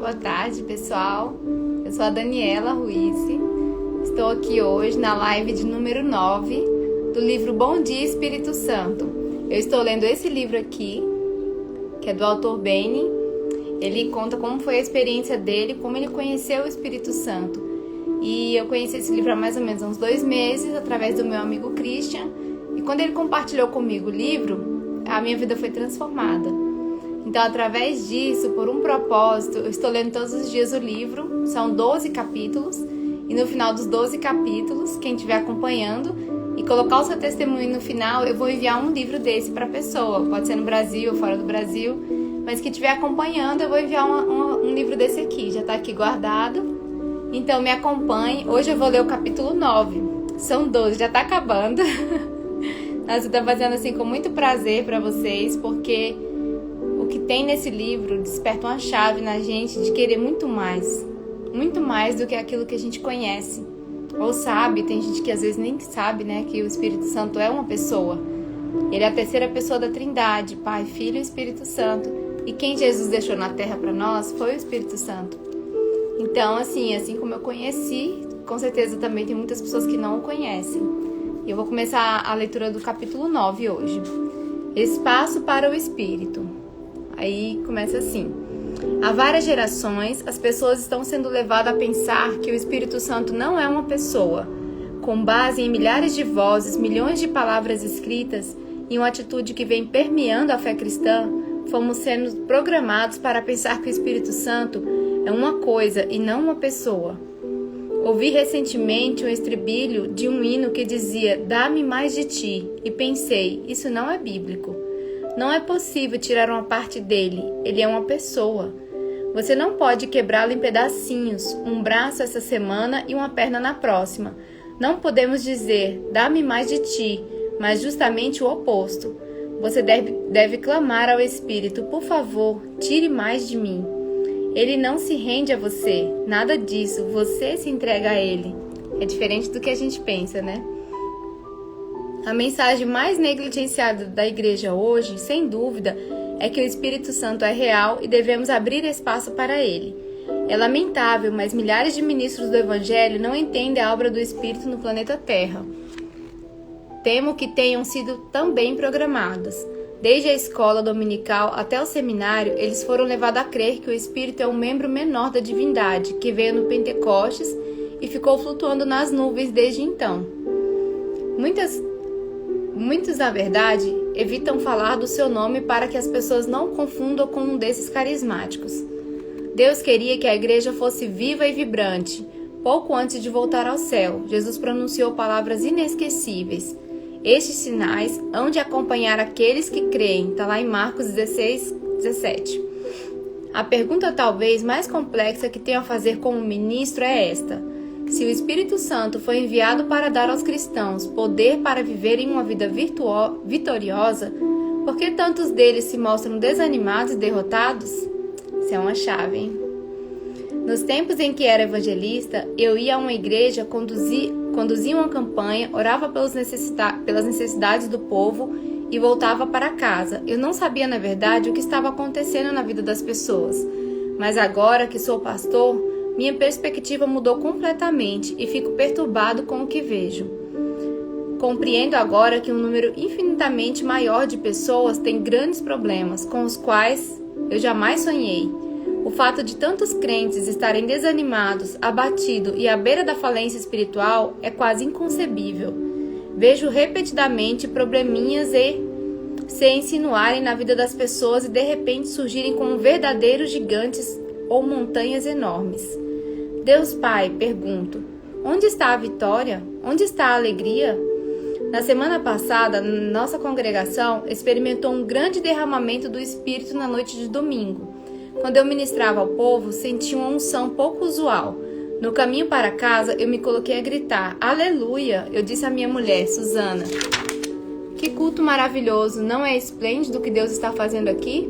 Boa tarde, pessoal. Eu sou a Daniela Ruiz. Estou aqui hoje na live de número 9 do livro Bom Dia Espírito Santo. Eu estou lendo esse livro aqui, que é do autor Beni. Ele conta como foi a experiência dele, como ele conheceu o Espírito Santo. E eu conheci esse livro há mais ou menos uns 2 meses, através do meu amigo Christian. E quando ele compartilhou comigo o livro, a minha vida foi transformada. Então, através disso, por um propósito, eu estou lendo todos os dias o livro. São 12 capítulos. E no final dos 12 capítulos, quem estiver acompanhando e colocar o seu testemunho no final, eu vou enviar um livro desse para a pessoa. Pode ser no Brasil ou fora do Brasil. Mas quem estiver acompanhando, eu vou enviar um livro desse aqui. Já está aqui guardado. Então, me acompanhe. Hoje eu vou ler o capítulo 9. São 12, já está acabando. Nós estamos fazendo assim com muito prazer para vocês, porque o que tem nesse livro desperta uma chave na gente de querer muito mais do que aquilo que a gente conhece ou sabe. Tem gente que às vezes nem sabe, né, que o Espírito Santo é uma pessoa. Ele é a terceira pessoa da Trindade, Pai, Filho e Espírito Santo. E quem Jesus deixou na terra para nós foi o Espírito Santo. Então, assim como eu conheci, com certeza também tem muitas pessoas que não o conhecem. E eu vou começar a leitura do capítulo 9 hoje. Espaço para o Espírito. Aí começa assim. Há várias gerações, as pessoas estão sendo levadas a pensar que o Espírito Santo não é uma pessoa. Com base em milhares de vozes, milhões de palavras escritas e uma atitude que vem permeando a fé cristã, fomos sendo programados para pensar que o Espírito Santo é uma coisa e não uma pessoa. Ouvi recentemente um estribilho de um hino que dizia: "Dá-me mais de ti", e pensei, isso não é bíblico. Não é possível tirar uma parte dele, ele é uma pessoa. Você não pode quebrá-lo em pedacinhos, um braço essa semana e uma perna na próxima. Não podemos dizer, dá-me mais de ti, mas justamente o oposto. Você deve clamar ao Espírito, por favor, tire mais de mim. Ele não se rende a você, nada disso, você se entrega a ele. É diferente do que a gente pensa, né? A mensagem mais negligenciada da igreja hoje, sem dúvida, é que o Espírito Santo é real e devemos abrir espaço para ele. É lamentável, mas milhares de ministros do Evangelho não entendem a obra do Espírito no planeta Terra. Temo que tenham sido também programados. Desde a escola dominical até o seminário, eles foram levados a crer que o Espírito é um membro menor da divindade, que veio no Pentecostes e ficou flutuando nas nuvens desde então. Muitos, na verdade, evitam falar do seu nome para que as pessoas não confundam com um desses carismáticos. Deus queria que a igreja fosse viva e vibrante. Pouco antes de voltar ao céu, Jesus pronunciou palavras inesquecíveis. Estes sinais hão de acompanhar aqueles que creem. Está lá em Marcos 16, 17. A pergunta talvez mais complexa que tenho a fazer como ministro é esta. Se o Espírito Santo foi enviado para dar aos cristãos poder para viverem uma vida vitoriosa, por que tantos deles se mostram desanimados e derrotados? Isso é uma chave, hein? Nos tempos em que era evangelista, eu ia a uma igreja, conduzia uma campanha, orava pelas necessidades do povo e voltava para casa. Eu não sabia, na verdade, o que estava acontecendo na vida das pessoas. Mas agora que sou pastor, minha perspectiva mudou completamente e fico perturbado com o que vejo. Compreendo agora que um número infinitamente maior de pessoas tem grandes problemas com os quais eu jamais sonhei. O fato de tantos crentes estarem desanimados, abatidos e à beira da falência espiritual é quase inconcebível. Vejo repetidamente probleminhas se insinuarem na vida das pessoas e de repente surgirem como verdadeiros gigantes ou montanhas enormes. Deus Pai, pergunto, onde está a vitória? Onde está a alegria? Na semana passada, nossa congregação experimentou um grande derramamento do Espírito na noite de domingo. Quando eu ministrava ao povo, senti uma unção pouco usual. No caminho para casa, eu me coloquei a gritar, aleluia! Eu disse à minha mulher, Suzana, que culto maravilhoso, não é esplêndido o que Deus está fazendo aqui?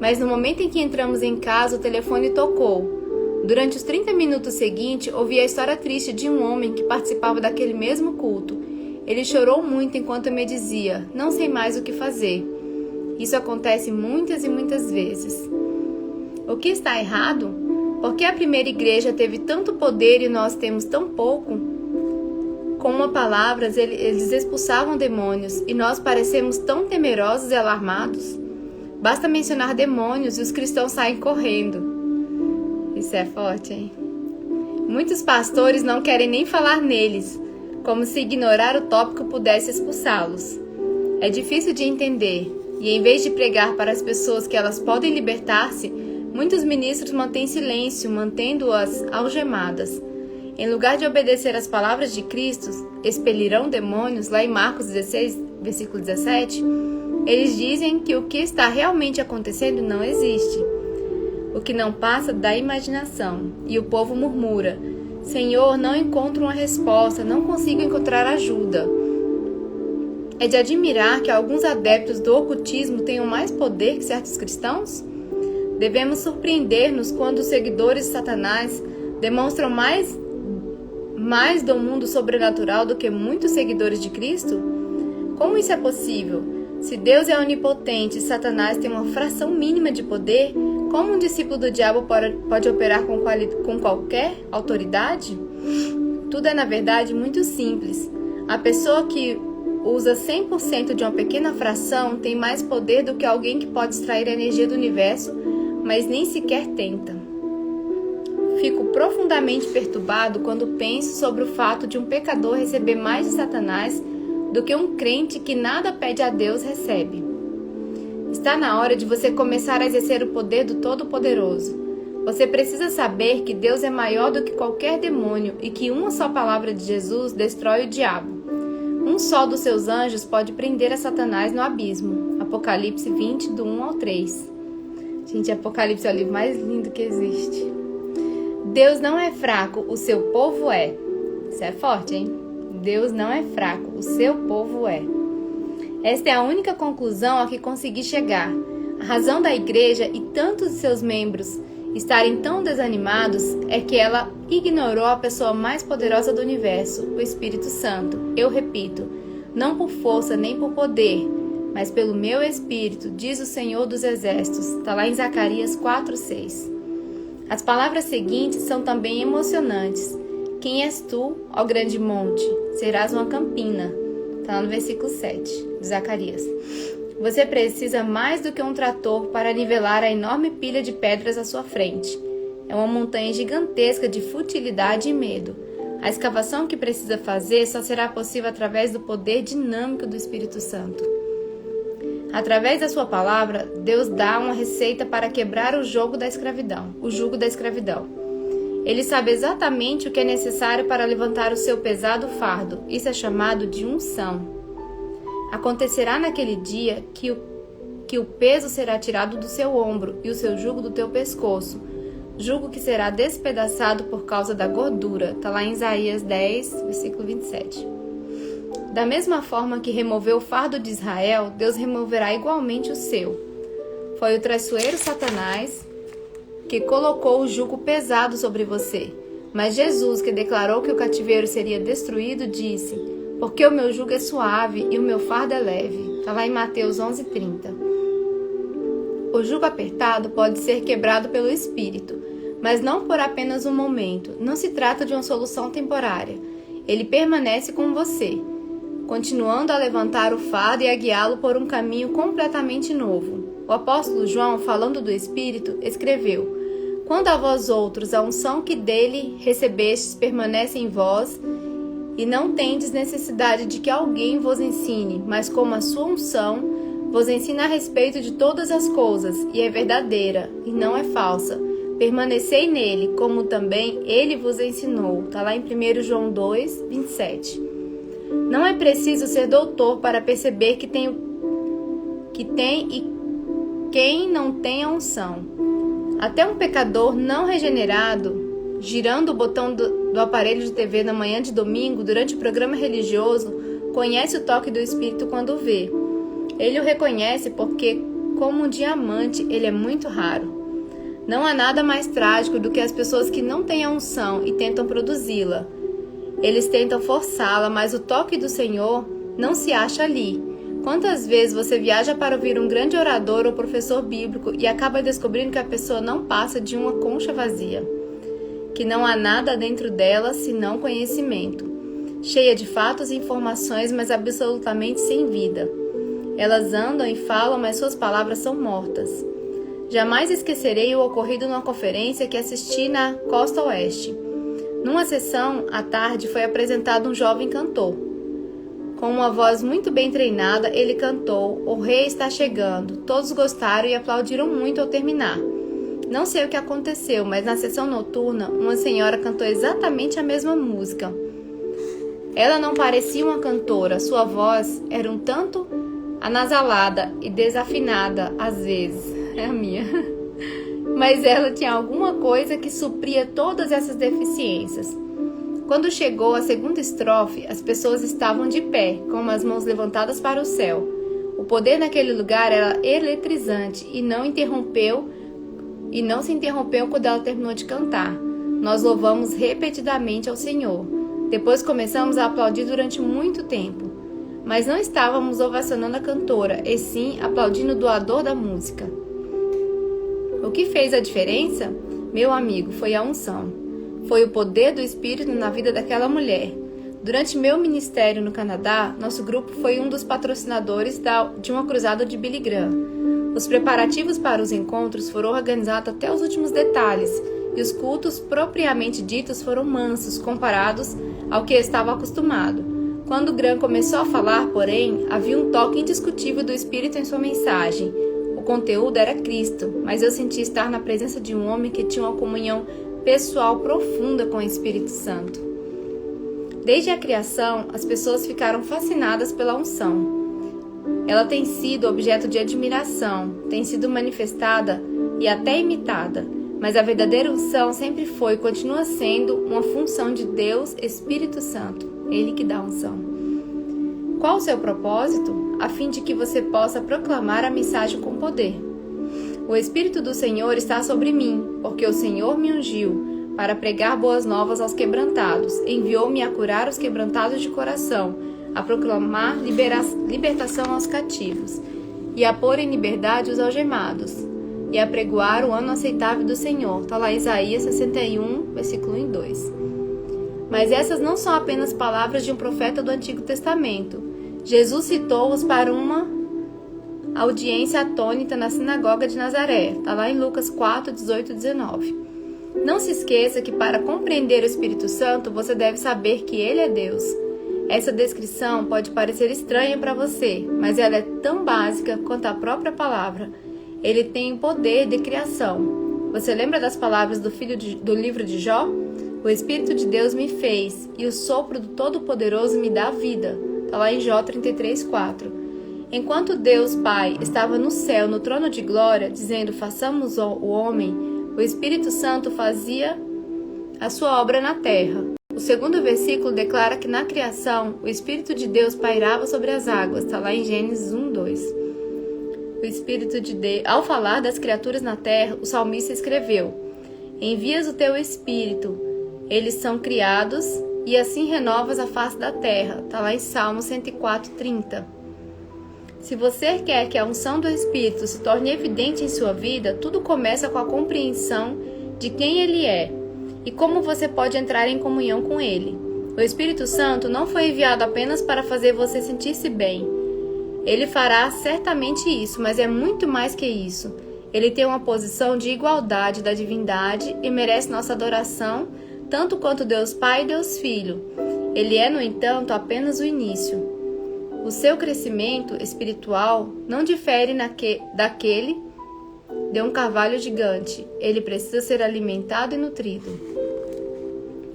Mas no momento em que entramos em casa, o telefone tocou. Durante os 30 minutos seguintes, ouvi a história triste de um homem que participava daquele mesmo culto. Ele chorou muito enquanto me dizia, não sei mais o que fazer. Isso acontece muitas e muitas vezes. O que está errado? Por que a primeira igreja teve tanto poder e nós temos tão pouco? Com uma palavra, eles expulsavam demônios e nós parecemos tão temerosos e alarmados. Basta mencionar demônios e os cristãos saem correndo. Isso é forte, hein? Muitos pastores não querem nem falar neles, como se ignorar o tópico pudesse expulsá-los. É difícil de entender, e em vez de pregar para as pessoas que elas podem libertar-se, muitos ministros mantêm silêncio, mantendo-as algemadas. Em lugar de obedecer às palavras de Cristo, expelirão demônios, lá em Marcos 16, versículo 17, eles dizem que o que está realmente acontecendo não existe. O que não passa da imaginação. E o povo murmura: Senhor, não encontro uma resposta, não consigo encontrar ajuda. É de admirar que alguns adeptos do ocultismo tenham mais poder que certos cristãos? Devemos surpreender-nos quando os seguidores de Satanás demonstram mais do mundo sobrenatural do que muitos seguidores de Cristo? Como isso é possível? Se Deus é onipotente e Satanás tem uma fração mínima de poder, como um discípulo do diabo pode operar com qualquer autoridade? Tudo é, na verdade, muito simples. A pessoa que usa 100% de uma pequena fração tem mais poder do que alguém que pode extrair a energia do universo, mas nem sequer tenta. Fico profundamente perturbado quando penso sobre o fato de um pecador receber mais de Satanás do que um crente que nada pede a Deus recebe. Está na hora de você começar a exercer o poder do Todo-Poderoso. Você precisa saber que Deus é maior do que qualquer demônio e que uma só palavra de Jesus destrói o diabo. Um só dos seus anjos pode prender a Satanás no abismo. Apocalipse 20, do 1 ao 3. Gente, Apocalipse é o livro mais lindo que existe. Deus não é fraco, o seu povo é. Isso é forte, hein? Deus não é fraco, o seu povo é. Esta é a única conclusão a que consegui chegar. A razão da igreja e tantos de seus membros estarem tão desanimados é que ela ignorou a pessoa mais poderosa do universo, o Espírito Santo. Eu repito, não por força nem por poder, mas pelo meu Espírito, diz o Senhor dos Exércitos. Está lá em Zacarias 4:6. As palavras seguintes são também emocionantes. Quem és tu, ó grande monte? Serás uma campina. Está lá no versículo 7 de Zacarias. Você precisa mais do que um trator para nivelar a enorme pilha de pedras à sua frente. É uma montanha gigantesca de futilidade e medo. A escavação que precisa fazer só será possível através do poder dinâmico do Espírito Santo. Através da sua palavra, Deus dá uma receita para quebrar o jugo da escravidão. Ele sabe exatamente o que é necessário para levantar o seu pesado fardo. Isso é chamado de unção. Acontecerá naquele dia que o peso será tirado do seu ombro e o seu jugo do teu pescoço. Jugo que será despedaçado por causa da gordura. Está lá em Isaías 10, versículo 27. Da mesma forma que removeu o fardo de Israel, Deus removerá igualmente o seu. Foi o traiçoeiro Satanás que colocou o jugo pesado sobre você. Mas Jesus, que declarou que o cativeiro seria destruído, disse: porque o meu jugo é suave e o meu fardo é leve. Está lá em Mateus 11:30. O jugo apertado pode ser quebrado pelo Espírito, mas não por apenas um momento. Não se trata de uma solução temporária. Ele permanece com você, continuando a levantar o fardo e a guiá-lo por um caminho completamente novo. O apóstolo João, falando do Espírito, escreveu: quando a vós outros a unção que dele recebestes permanece em vós, e não tendes necessidade de que alguém vos ensine, mas como a sua unção vos ensina a respeito de todas as coisas, e é verdadeira, e não é falsa. Permanecei nele, como também ele vos ensinou. Está lá em 1 João 2, 27. Não é preciso ser doutor para perceber que tem e quem não tem a unção. Até um pecador não regenerado, girando o botão do aparelho de TV na manhã de domingo, durante o programa religioso, conhece o toque do Espírito quando o vê. Ele o reconhece porque, como um diamante, ele é muito raro. Não há nada mais trágico do que as pessoas que não têm a unção e tentam produzi-la. Eles tentam forçá-la, mas o toque do Senhor não se acha ali. Quantas vezes você viaja para ouvir um grande orador ou professor bíblico e acaba descobrindo que a pessoa não passa de uma concha vazia? que não há nada dentro dela senão conhecimento, cheia de fatos e informações, mas absolutamente sem vida. Elas andam e falam, mas suas palavras são mortas. Jamais esquecerei o ocorrido numa conferência que assisti na Costa Oeste. Numa sessão, à tarde, foi apresentado um jovem cantor. Com uma voz muito bem treinada, ele cantou "O Rei está chegando". Todos gostaram e aplaudiram muito ao terminar. Não sei o que aconteceu, mas na sessão noturna, uma senhora cantou exatamente a mesma música. Ela não parecia uma cantora, sua voz era um tanto anasalada e desafinada às vezes. É a minha. Mas ela tinha alguma coisa que supria todas essas deficiências. Quando chegou a segunda estrofe, as pessoas estavam de pé, com as mãos levantadas para o céu. O poder naquele lugar era eletrizante e não se interrompeu quando ela terminou de cantar. Nós louvamos repetidamente ao Senhor. Depois começamos a aplaudir durante muito tempo. Mas não estávamos ovacionando a cantora, e sim aplaudindo o doador da música. O que fez a diferença? Meu amigo, foi a unção. Foi o poder do Espírito na vida daquela mulher. Durante meu ministério no Canadá, nosso grupo foi um dos patrocinadores de uma cruzada de Billy Graham. Os preparativos para os encontros foram organizados até os últimos detalhes, e os cultos propriamente ditos foram mansos comparados ao que estava acostumado. Quando Graham começou a falar, porém, havia um toque indiscutível do Espírito em sua mensagem. O conteúdo era Cristo, mas eu senti estar na presença de um homem que tinha uma comunhão pessoal profunda com o Espírito Santo. Desde a criação, as pessoas ficaram fascinadas pela unção. Ela tem sido objeto de admiração, tem sido manifestada e até imitada, mas a verdadeira unção sempre foi e continua sendo uma função de Deus, Espírito Santo, Ele que dá unção. Qual o seu propósito? A fim de que você possa proclamar a mensagem com poder. O Espírito do Senhor está sobre mim, porque o Senhor me ungiu para pregar boas novas aos quebrantados, enviou-me a curar os quebrantados de coração, a proclamar libertação aos cativos, e a pôr em liberdade os algemados, e a pregoar o ano aceitável do Senhor. Está lá Isaías 61, versículo 1 e 2. Mas essas não são apenas palavras de um profeta do Antigo Testamento. Jesus citou-os para uma audiência atônita na sinagoga de Nazaré. Está lá em Lucas 4, 18 e 19. Não se esqueça que para compreender o Espírito Santo, você deve saber que Ele é Deus. Essa descrição pode parecer estranha para você, mas ela é tão básica quanto a própria palavra. Ele tem o poder de criação. Você lembra das palavras do livro de Jó? O Espírito de Deus me fez, e o sopro do Todo-Poderoso me dá vida. Está lá em Jó 33, 4. Enquanto Deus Pai estava no céu, no trono de glória, dizendo, façamos o homem, o Espírito Santo fazia a sua obra na terra. O segundo versículo declara que na criação, o Espírito de Deus pairava sobre as águas. Está lá em Gênesis 1, 2. O Espírito de Deus, ao falar das criaturas na terra, o salmista escreveu, envias o teu Espírito, eles são criados, e assim renovas a face da terra. Está lá em Salmo 104, 30. Se você quer que a unção do Espírito se torne evidente em sua vida, tudo começa com a compreensão de quem Ele é e como você pode entrar em comunhão com Ele. O Espírito Santo não foi enviado apenas para fazer você sentir-se bem. Ele fará certamente isso, mas é muito mais que isso. Ele tem uma posição de igualdade da divindade e merece nossa adoração, tanto quanto Deus Pai e Deus Filho. Ele é, no entanto, apenas o início. O seu crescimento espiritual não difere daquele de um carvalho gigante. Ele precisa ser alimentado e nutrido.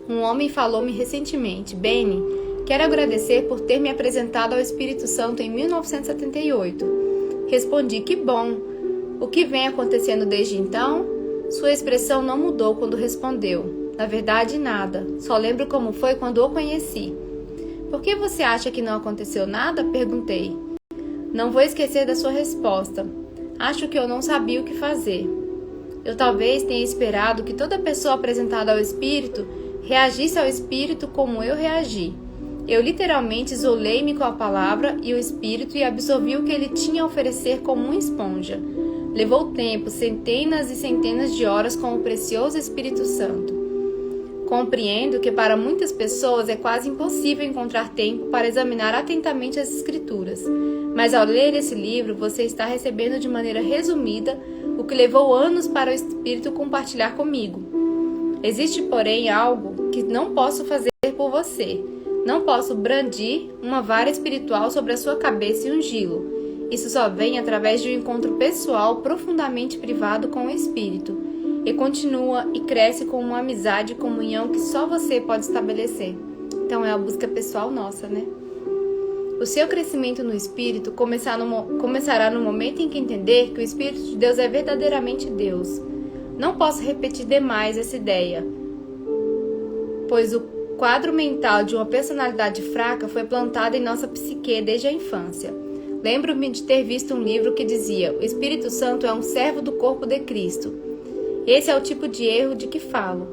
Um homem falou-me recentemente, Benny, quero agradecer por ter me apresentado ao Espírito Santo em 1978. Respondi, que bom. O que vem acontecendo desde então? Sua expressão não mudou quando respondeu. Na verdade, nada. Só lembro como foi quando o conheci. Por que você acha que não aconteceu nada? Perguntei. Não vou esquecer da sua resposta. Acho que eu não sabia o que fazer. Eu talvez tenha esperado que toda pessoa apresentada ao Espírito reagisse ao Espírito como eu reagi. Eu literalmente isolei-me com a palavra e o Espírito e absorvi o que ele tinha a oferecer como uma esponja. Levou tempo, centenas e centenas de horas com o precioso Espírito Santo. Compreendo que para muitas pessoas é quase impossível encontrar tempo para examinar atentamente as Escrituras, mas ao ler esse livro você está recebendo de maneira resumida o que levou anos para o Espírito compartilhar comigo. Existe, porém, algo que não posso fazer por você. Não posso brandir uma vara espiritual sobre a sua cabeça e ungí-lo. Isso só vem através de um encontro pessoal profundamente privado com o Espírito, e continua e cresce com uma amizade e comunhão que só você pode estabelecer. Então é a busca pessoal nossa, né? O seu crescimento no Espírito começará no momento em que entender que o Espírito de Deus é verdadeiramente Deus. Não posso repetir demais essa ideia, pois o quadro mental de uma personalidade fraca foi plantado em nossa psique desde a infância. Lembro-me de ter visto um livro que dizia: o Espírito Santo é um servo do corpo de Cristo. Esse é o tipo de erro de que falo.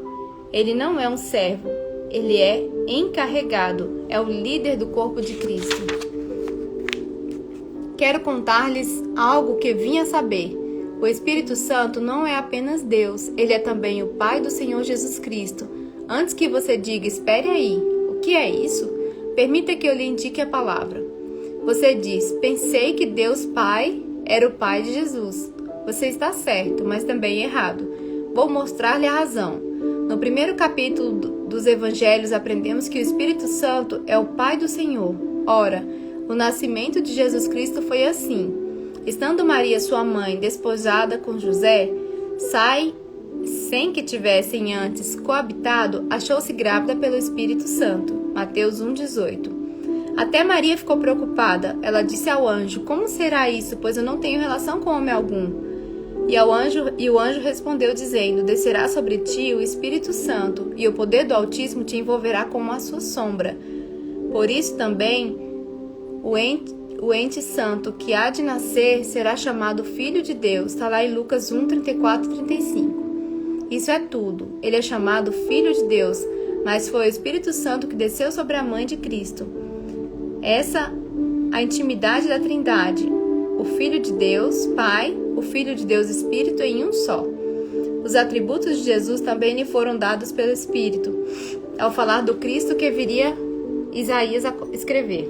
Ele não é um servo, ele é encarregado, é o líder do corpo de Cristo. Quero contar-lhes algo que vim a saber. O Espírito Santo não é apenas Deus, ele é também o Pai do Senhor Jesus Cristo. Antes que você diga, espere aí, o que é isso? Permita que eu lhe indique a palavra. Você diz, pensei que Deus Pai era o Pai de Jesus. Você está certo, mas também errado. Vou mostrar-lhe a razão. No primeiro capítulo dos Evangelhos, aprendemos que o Espírito Santo é o Pai do Senhor. Ora, o nascimento de Jesus Cristo foi assim. Estando Maria, sua mãe, desposada com José, sem que tivessem antes coabitado, achou-se grávida pelo Espírito Santo. Mateus 1,18. Até Maria ficou preocupada. Ela disse ao anjo, como será isso, pois eu não tenho relação com homem algum? E o anjo respondeu dizendo, descerá sobre ti o Espírito Santo, e o poder do Altíssimo te envolverá como a sua sombra. Por isso também o ente santo que há de nascer será chamado Filho de Deus. Está lá em Lucas 1, 34 e 35. Isso é tudo. Ele é chamado Filho de Deus, mas foi o Espírito Santo que desceu sobre a mãe de Cristo. Essa a intimidade da Trindade. O Filho de Deus, Pai, o Filho de Deus Espírito em um só. Os atributos de Jesus também lhe foram dados pelo Espírito, ao falar do Cristo que viria Isaías a escrever.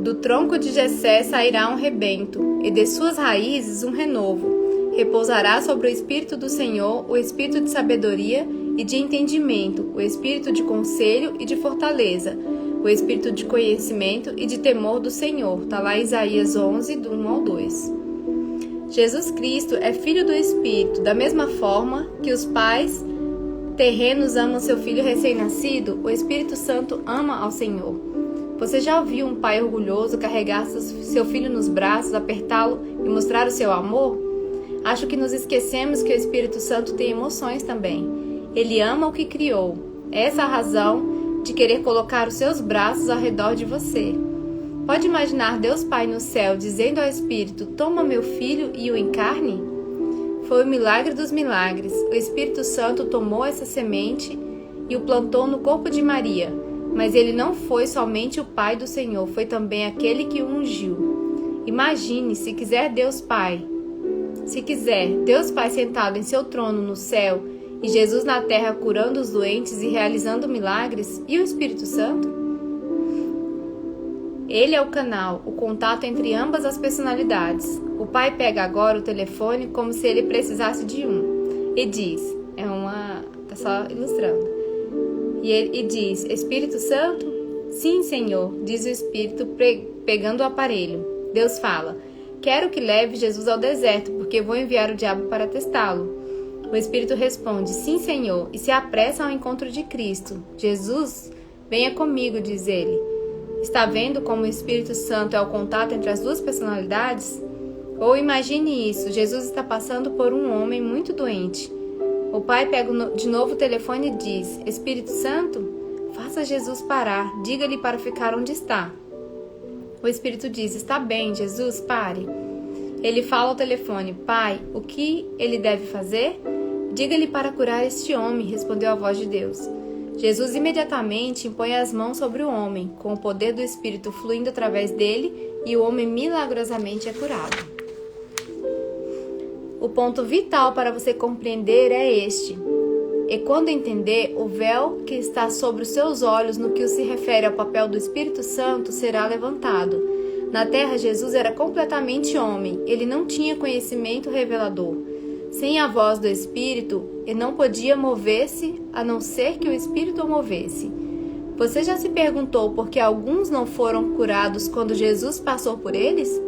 Do tronco de Jessé sairá um rebento, e de suas raízes um renovo. Repousará sobre o Espírito do Senhor o Espírito de sabedoria e de entendimento, o Espírito de conselho e de fortaleza, o Espírito de conhecimento e de temor do Senhor. Está lá em Isaías 11, do 1 ao 2. Jesus Cristo é Filho do Espírito, da mesma forma que os pais terrenos amam seu filho recém-nascido, o Espírito Santo ama ao Senhor. Você já ouviu um pai orgulhoso carregar seu filho nos braços, apertá-lo e mostrar o seu amor? Acho que nos esquecemos que o Espírito Santo tem emoções também. Ele ama o que criou. Essa é a razão de querer colocar os seus braços ao redor de você. Pode imaginar Deus Pai no céu dizendo ao Espírito, toma meu filho e o encarne? Foi o milagre dos milagres. O Espírito Santo tomou essa semente e o plantou no corpo de Maria. Mas ele não foi somente o Pai do Senhor, foi também aquele que o ungiu. Imagine, se quiser Deus Pai sentado em seu trono no céu e Jesus na terra curando os doentes e realizando milagres, e o Espírito Santo? Ele é o canal, o contato entre ambas as personalidades. O Pai pega agora o telefone como se ele precisasse de um e diz, tá só ilustrando, e diz, Espírito Santo? Sim, Senhor, diz o Espírito pegando o aparelho. Deus fala, quero que leve Jesus ao deserto, porque vou enviar o diabo para testá-lo. O Espírito responde, sim, Senhor, e se apressa ao encontro de Cristo. Jesus, venha comigo, diz ele. Está vendo como o Espírito Santo é o contato entre as duas personalidades? Ou imagine isso, Jesus está passando por um homem muito doente. O pai pega de novo o telefone e diz, Espírito Santo, faça Jesus parar, diga-lhe para ficar onde está. O Espírito diz, está bem, Jesus, pare. Ele fala ao telefone, Pai, o que ele deve fazer? Diga-lhe para curar este homem, respondeu a voz de Deus. Jesus imediatamente impõe as mãos sobre o homem, com o poder do Espírito fluindo através dele, e o homem milagrosamente é curado. O ponto vital para você compreender é este. E quando entender, o véu que está sobre os seus olhos no que se refere ao papel do Espírito Santo será levantado. Na terra, Jesus era completamente homem, ele não tinha conhecimento revelador. Sem a voz do Espírito, ele não podia mover-se, a não ser que o Espírito o movesse. Você já se perguntou por que alguns não foram curados quando Jesus passou por eles?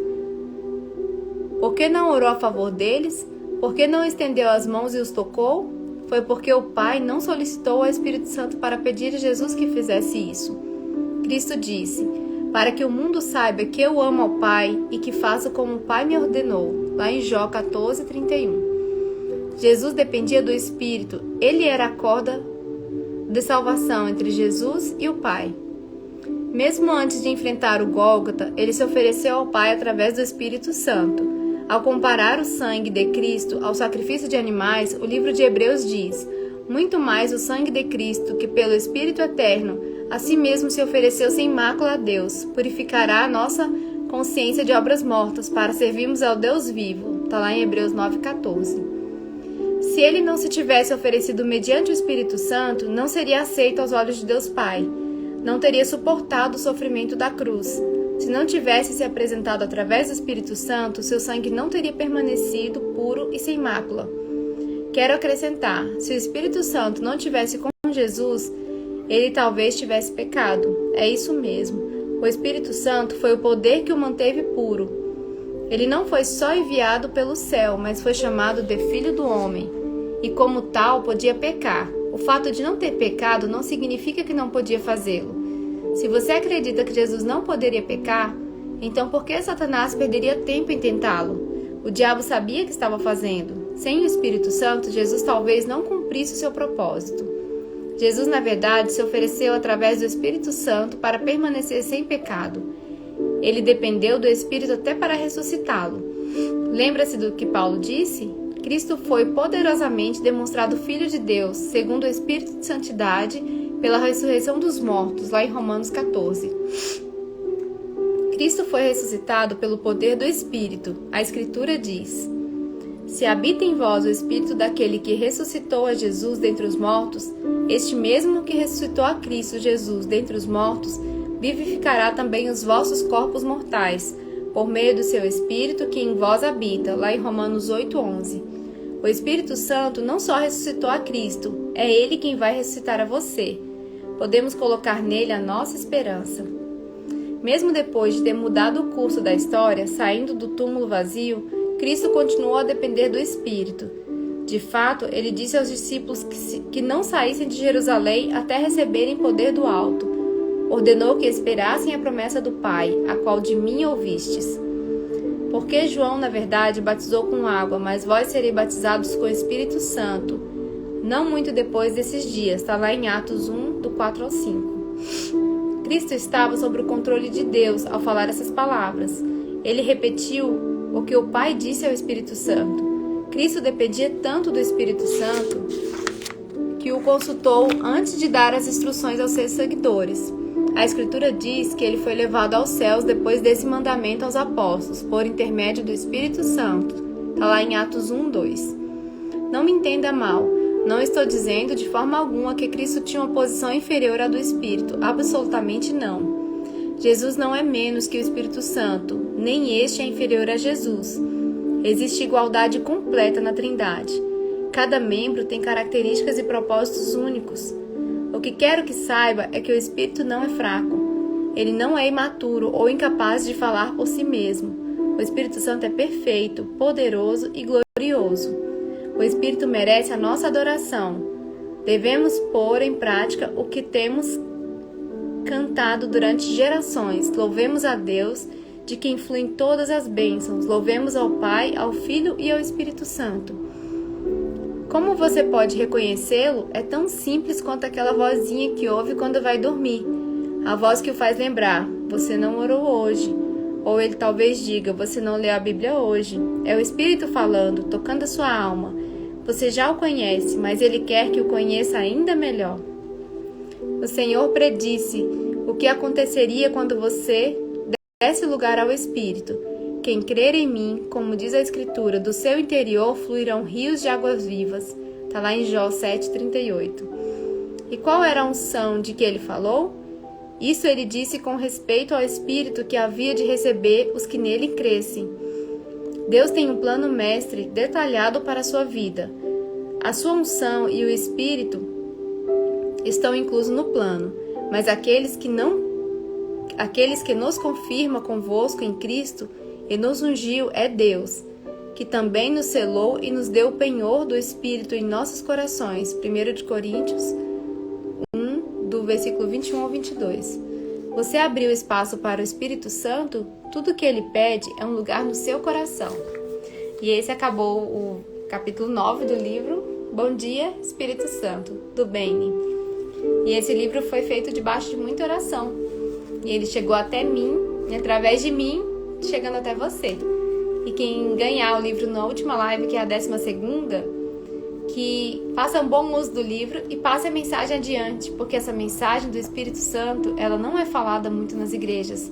Por que não orou a favor deles? Por que não estendeu as mãos e os tocou? Foi porque o Pai não solicitou ao Espírito Santo para pedir a Jesus que fizesse isso. Cristo disse: para que o mundo saiba que eu amo ao Pai e que faço como o Pai me ordenou, lá em Jó 14:31. Jesus dependia do Espírito, ele era a corda de salvação entre Jesus e o Pai. Mesmo antes de enfrentar o Gólgota, ele se ofereceu ao Pai através do Espírito Santo. Ao comparar o sangue de Cristo ao sacrifício de animais, o livro de Hebreus diz: muito mais o sangue de Cristo, que pelo Espírito Eterno a si mesmo se ofereceu sem mácula a Deus, purificará a nossa consciência de obras mortas para servirmos ao Deus vivo. Está lá em Hebreus 9:14. Se ele não se tivesse oferecido mediante o Espírito Santo, não seria aceito aos olhos de Deus Pai. Não teria suportado o sofrimento da cruz. Se não tivesse se apresentado através do Espírito Santo, seu sangue não teria permanecido puro e sem mácula. Quero acrescentar, se o Espírito Santo não tivesse com Jesus, ele talvez tivesse pecado. É isso mesmo. O Espírito Santo foi o poder que o manteve puro. Ele não foi só enviado pelo céu, mas foi chamado de Filho do Homem. E como tal, podia pecar. O fato de não ter pecado não significa que não podia fazê-lo. Se você acredita que Jesus não poderia pecar, então por que Satanás perderia tempo em tentá-lo? O diabo sabia o que estava fazendo. Sem o Espírito Santo, Jesus talvez não cumprisse o seu propósito. Jesus, na verdade, se ofereceu através do Espírito Santo para permanecer sem pecado. Ele dependeu do Espírito até para ressuscitá-lo. Lembra-se do que Paulo disse? Cristo foi poderosamente demonstrado Filho de Deus, segundo o Espírito de Santidade, pela ressurreição dos mortos, lá em Romanos 14. Cristo foi ressuscitado pelo poder do Espírito. A Escritura diz: se habita em vós o Espírito daquele que ressuscitou a Jesus dentre os mortos, este mesmo que ressuscitou a Cristo Jesus dentre os mortos, vivificará também os vossos corpos mortais, por meio do seu Espírito que em vós habita, lá em Romanos 8:11. O Espírito Santo não só ressuscitou a Cristo, é Ele quem vai ressuscitar a você. Podemos colocar nele a nossa esperança. Mesmo depois de ter mudado o curso da história, saindo do túmulo vazio, Cristo continuou a depender do Espírito. De fato, ele disse aos discípulos que não saíssem de Jerusalém até receberem poder do alto. Ordenou que esperassem a promessa do Pai, a qual de mim ouvistes. Porque João, na verdade, batizou com água, mas vós sereis batizados com o Espírito Santo. Não muito depois desses dias, está lá em Atos 1, do 4 ao 5. Cristo estava sob o controle de Deus ao falar essas palavras. Ele repetiu o que o Pai disse ao Espírito Santo. Cristo dependia tanto do Espírito Santo que o consultou antes de dar as instruções aos seus seguidores. A Escritura diz que ele foi levado aos céus depois desse mandamento aos apóstolos, por intermédio do Espírito Santo. Está lá em Atos 1, 2. Não me entenda mal. Não estou dizendo de forma alguma que Cristo tinha uma posição inferior à do Espírito. Absolutamente não. Jesus não é menos que o Espírito Santo, nem este é inferior a Jesus. Existe igualdade completa na Trindade. Cada membro tem características e propósitos únicos. O que quero que saiba é que o Espírito não é fraco. Ele não é imaturo ou incapaz de falar por si mesmo. O Espírito Santo é perfeito, poderoso e glorioso. O Espírito merece a nossa adoração. Devemos pôr em prática o que temos cantado durante gerações. Louvemos a Deus, de quem fluem todas as bênçãos. Louvemos ao Pai, ao Filho e ao Espírito Santo. Como você pode reconhecê-lo? É tão simples quanto aquela vozinha que ouve quando vai dormir. A voz que o faz lembrar: você não orou hoje. Ou ele talvez diga: você não leu a Bíblia hoje. É o Espírito falando, tocando a sua alma. Você já o conhece, mas ele quer que o conheça ainda melhor. O Senhor predisse o que aconteceria quando você desse lugar ao Espírito. Quem crer em mim, como diz a Escritura, do seu interior fluirão rios de águas vivas. Está lá em Jó 7,38. E qual era a unção de que ele falou? Isso ele disse com respeito ao Espírito que havia de receber os que nele crescem. Deus tem um plano mestre detalhado para a sua vida. A sua unção e o Espírito estão inclusos no plano, mas aqueles que nos confirma convosco em Cristo e nos ungiu é Deus, que também nos selou e nos deu o penhor do Espírito em nossos corações. 1 Coríntios 1, do versículo 21 ao 22. Você abriu espaço para o Espírito Santo? Tudo que ele pede é um lugar no seu coração. E esse acabou o capítulo 9 do livro Bom Dia, Espírito Santo, do Beni. E esse livro foi feito debaixo de muita oração. E ele chegou até mim, e através de mim, chegando até você. E quem ganhar o livro na última live, que é a 12ª, que faça um bom uso do livro e passe a mensagem adiante, porque essa mensagem do Espírito Santo, ela não é falada muito nas igrejas.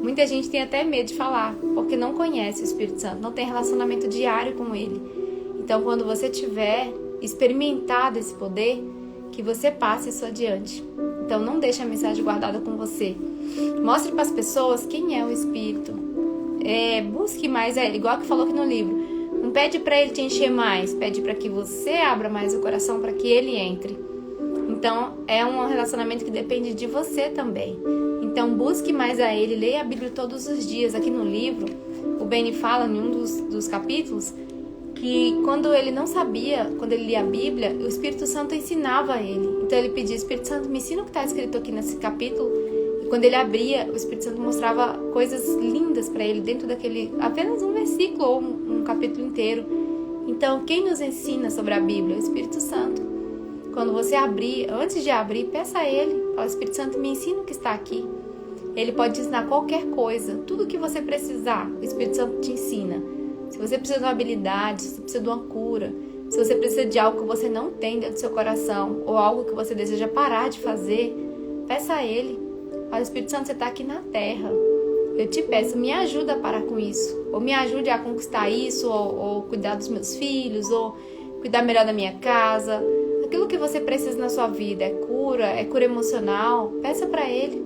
Muita gente tem até medo de falar, porque não conhece o Espírito Santo, não tem relacionamento diário com ele. Então, quando você tiver experimentado esse poder, que você passe isso adiante. Então, não deixe a mensagem guardada com você. Mostre para as pessoas quem é o Espírito. Busque mais ele, igual que falou aqui no livro. Não pede para ele te encher mais, pede para que você abra mais o coração para que ele entre. Então, é um relacionamento que depende de você também. Então, busque mais a ele, leia a Bíblia todos os dias. Aqui no livro, o Beni fala em um dos capítulos que quando ele não sabia, quando ele lia a Bíblia, o Espírito Santo ensinava a ele. Então, ele pedia: Espírito Santo, me ensina o que está escrito aqui nesse capítulo. E quando ele abria, o Espírito Santo mostrava coisas lindas para ele dentro daquele, apenas um versículo ou um capítulo inteiro. Então, quem nos ensina sobre a Bíblia? O Espírito Santo. Quando você abrir, antes de abrir, peça a ele. Fala: Espírito Santo, me ensina o que está aqui. Ele pode te ensinar qualquer coisa. Tudo que você precisar, o Espírito Santo te ensina. Se você precisa de uma habilidade, se você precisa de uma cura, se você precisa de algo que você não tem dentro do seu coração, ou algo que você deseja parar de fazer, peça a ele. Fala: Espírito Santo, você está aqui na terra. Eu te peço, me ajuda a parar com isso. Ou me ajude a conquistar isso, ou cuidar dos meus filhos, ou cuidar melhor da minha casa. Aquilo que você precisa na sua vida é cura emocional, peça para ele.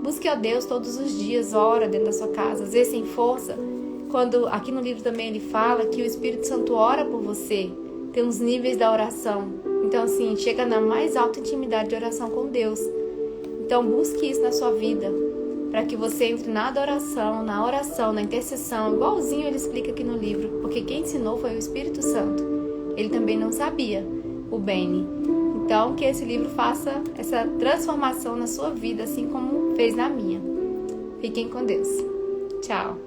Busque a Deus todos os dias, ora dentro da sua casa, às vezes sem força. Quando aqui no livro também ele fala que o Espírito Santo ora por você, tem os níveis da oração. Então assim, chega na mais alta intimidade de oração com Deus. Então busque isso na sua vida, para que você entre na adoração, na intercessão, igualzinho ele explica aqui no livro, porque quem ensinou foi o Espírito Santo. Ele também não sabia, o Beni. Então, que esse livro faça essa transformação na sua vida, assim como fez na minha. Fiquem com Deus. Tchau.